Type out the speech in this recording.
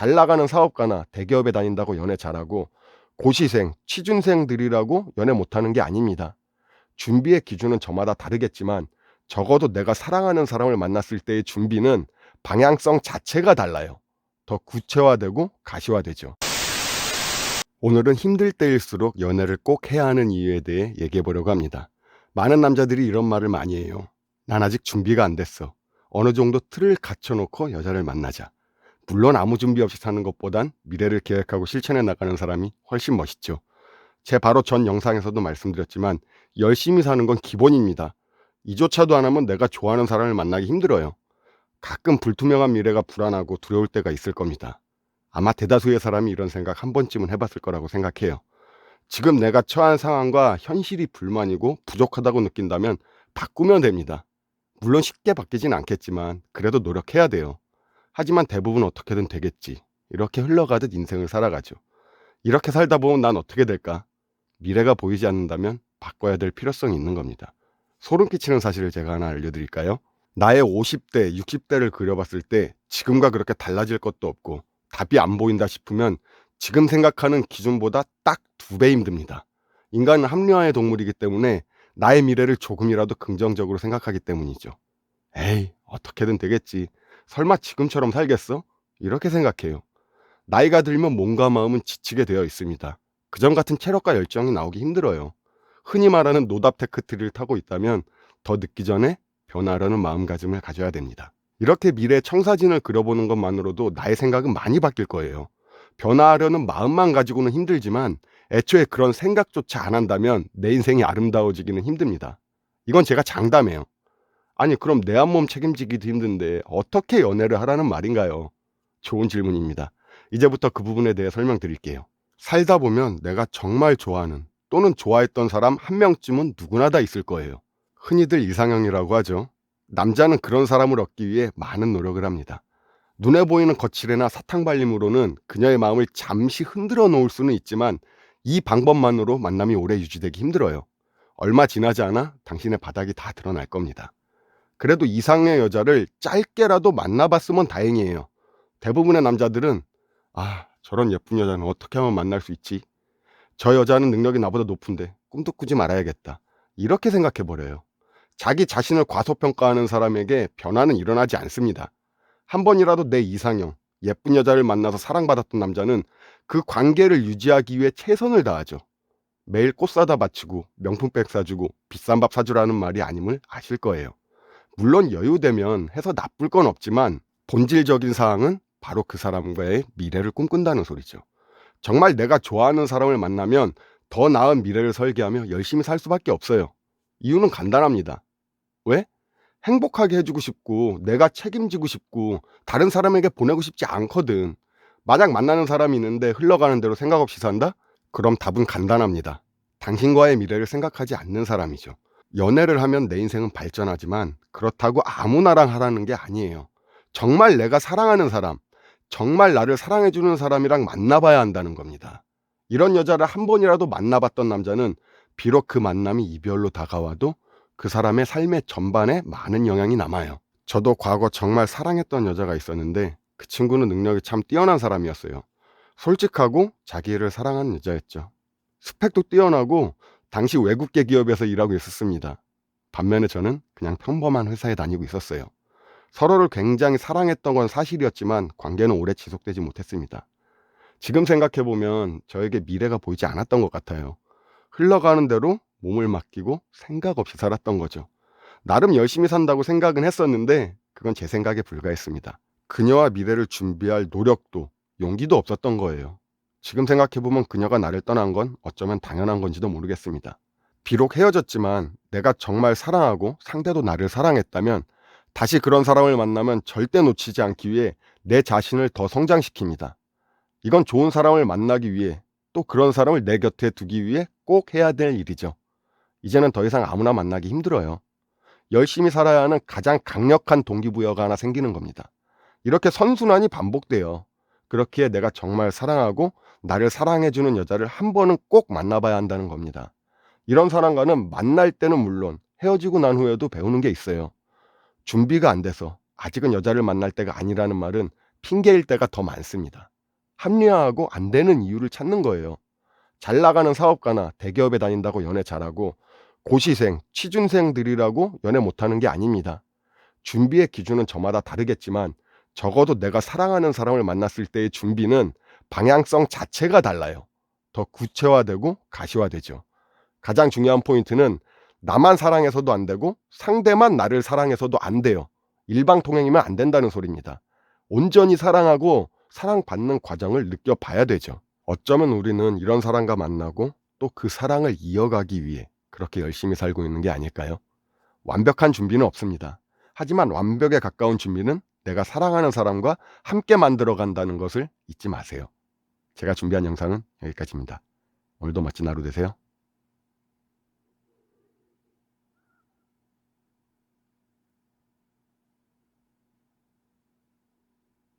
잘 나가는 사업가나 대기업에 다닌다고 연애 잘하고 고시생, 취준생들이라고 연애 못하는 게 아닙니다. 준비의 기준은 저마다 다르겠지만 적어도 내가 사랑하는 사람을 만났을 때의 준비는 방향성 자체가 달라요. 더 구체화되고 가시화되죠. 오늘은 힘들 때일수록 연애를 꼭 해야 하는 이유에 대해 얘기해 보려고 합니다. 많은 남자들이 이런 말을 많이 해요. 난 아직 준비가 안 됐어. 어느 정도 틀을 갖춰놓고 여자를 만나자. 물론 아무 준비 없이 사는 것보단 미래를 계획하고 실천해 나가는 사람이 훨씬 멋있죠. 제 바로 전 영상에서도 말씀드렸지만 열심히 사는 건 기본입니다. 이조차도 안 하면 내가 좋아하는 사람을 만나기 힘들어요. 가끔 불투명한 미래가 불안하고 두려울 때가 있을 겁니다. 아마 대다수의 사람이 이런 생각 한 번쯤은 해봤을 거라고 생각해요. 지금 내가 처한 상황과 현실이 불만이고 부족하다고 느낀다면 바꾸면 됩니다. 물론 쉽게 바뀌진 않겠지만 그래도 노력해야 돼요. 하지만 대부분 어떻게든 되겠지. 이렇게 흘러가듯 인생을 살아가죠. 이렇게 살다 보면 난 어떻게 될까? 미래가 보이지 않는다면 바꿔야 될 필요성이 있는 겁니다. 소름 끼치는 사실을 제가 하나 알려드릴까요? 나의 50대, 60대를 그려봤을 때 지금과 그렇게 달라질 것도 없고 답이 안 보인다 싶으면 지금 생각하는 기준보다 딱 2배 힘듭니다. 인간은 합리화의 동물이기 때문에 나의 미래를 조금이라도 긍정적으로 생각하기 때문이죠. 에이, 어떻게든 되겠지. 설마 지금처럼 살겠어? 이렇게 생각해요. 나이가 들면 몸과 마음은 지치게 되어 있습니다. 그전 같은 체력과 열정이 나오기 힘들어요. 흔히 말하는 노답 테크트리를 타고 있다면 더 늦기 전에 변화하려는 마음가짐을 가져야 됩니다. 이렇게 미래 청사진을 그려보는 것만으로도 나의 생각은 많이 바뀔 거예요. 변화하려는 마음만 가지고는 힘들지만 애초에 그런 생각조차 안 한다면 내 인생이 아름다워지기는 힘듭니다. 이건 제가 장담해요. 아니 그럼 내 한 몸 책임지기도 힘든데 어떻게 연애를 하라는 말인가요? 좋은 질문입니다. 이제부터 그 부분에 대해 설명드릴게요. 살다 보면 내가 정말 좋아하는 또는 좋아했던 사람 한 명쯤은 누구나 다 있을 거예요. 흔히들 이상형이라고 하죠. 남자는 그런 사람을 얻기 위해 많은 노력을 합니다. 눈에 보이는 거칠애나 사탕발림으로는 그녀의 마음을 잠시 흔들어 놓을 수는 있지만 이 방법만으로 만남이 오래 유지되기 힘들어요. 얼마 지나지 않아 당신의 바닥이 다 드러날 겁니다. 그래도 이상의 여자를 짧게라도 만나봤으면 다행이에요. 대부분의 남자들은 저런 예쁜 여자는 어떻게 하면 만날 수 있지? 저 여자는 능력이 나보다 높은데 꿈도 꾸지 말아야겠다. 이렇게 생각해버려요. 자기 자신을 과소평가하는 사람에게 변화는 일어나지 않습니다. 한 번이라도 내 이상형, 예쁜 여자를 만나서 사랑받았던 남자는 그 관계를 유지하기 위해 최선을 다하죠. 매일 꽃 사다 바치고 명품백 사주고 비싼 밥 사주라는 말이 아님을 아실 거예요. 물론 여유되면 해서 나쁠 건 없지만 본질적인 사항은 바로 그 사람과의 미래를 꿈꾼다는 소리죠. 정말 내가 좋아하는 사람을 만나면 더 나은 미래를 설계하며 열심히 살 수밖에 없어요. 이유는 간단합니다. 왜? 행복하게 해주고 싶고 내가 책임지고 싶고 다른 사람에게 보내고 싶지 않거든. 만약 만나는 사람이 있는데 흘러가는 대로 생각 없이 산다? 그럼 답은 간단합니다. 당신과의 미래를 생각하지 않는 사람이죠. 연애를 하면 내 인생은 발전하지만 그렇다고 아무나랑 하라는 게 아니에요. 정말 내가 사랑하는 사람, 정말 나를 사랑해주는 사람이랑 만나봐야 한다는 겁니다. 이런 여자를 한 번이라도 만나봤던 남자는 비록 그 만남이 이별로 다가와도 그 사람의 삶의 전반에 많은 영향이 남아요. 저도 과거 정말 사랑했던 여자가 있었는데 그 친구는 능력이 참 뛰어난 사람이었어요. 솔직하고 자기 일을 사랑하는 여자였죠. 스펙도 뛰어나고 당시 외국계 기업에서 일하고 있었습니다. 반면에 저는 그냥 평범한 회사에 다니고 있었어요. 서로를 굉장히 사랑했던 건 사실이었지만 관계는 오래 지속되지 못했습니다. 지금 생각해보면 저에게 미래가 보이지 않았던 것 같아요. 흘러가는 대로 몸을 맡기고 생각 없이 살았던 거죠. 나름 열심히 산다고 생각은 했었는데 그건 제 생각에 불과했습니다. 그녀와 미래를 준비할 노력도 용기도 없었던 거예요. 지금 생각해보면 그녀가 나를 떠난 건 어쩌면 당연한 건지도 모르겠습니다. 비록 헤어졌지만 내가 정말 사랑하고 상대도 나를 사랑했다면 다시 그런 사람을 만나면 절대 놓치지 않기 위해 내 자신을 더 성장시킵니다. 이건 좋은 사람을 만나기 위해 또 그런 사람을 내 곁에 두기 위해 꼭 해야 될 일이죠. 이제는 더 이상 아무나 만나기 힘들어요. 열심히 살아야 하는 가장 강력한 동기부여가 하나 생기는 겁니다. 이렇게 선순환이 반복돼요. 그렇기에 내가 정말 사랑하고 나를 사랑해주는 여자를 한 번은 꼭 만나봐야 한다는 겁니다. 이런 사람과는 만날 때는 물론 헤어지고 난 후에도 배우는 게 있어요. 준비가 안 돼서 아직은 여자를 만날 때가 아니라는 말은 핑계일 때가 더 많습니다. 합리화하고 안 되는 이유를 찾는 거예요. 잘 나가는 사업가나 대기업에 다닌다고 연애 잘하고 고시생, 취준생들이라고 연애 못하는 게 아닙니다. 준비의 기준은 저마다 다르겠지만 적어도 내가 사랑하는 사람을 만났을 때의 준비는 방향성 자체가 달라요. 더 구체화되고 가시화되죠. 가장 중요한 포인트는 나만 사랑해서도 안 되고 상대만 나를 사랑해서도 안 돼요. 일방통행이면 안 된다는 소리입니다. 온전히 사랑하고 사랑받는 과정을 느껴봐야 되죠. 어쩌면 우리는 이런 사람과 만나고 또 그 사랑을 이어가기 위해 그렇게 열심히 살고 있는 게 아닐까요? 완벽한 준비는 없습니다. 하지만 완벽에 가까운 준비는 내가 사랑하는 사람과 함께 만들어 간다는 것을 잊지 마세요. 제가 준비한 영상은 여기까지입니다. 오늘도 멋진 하루 되세요.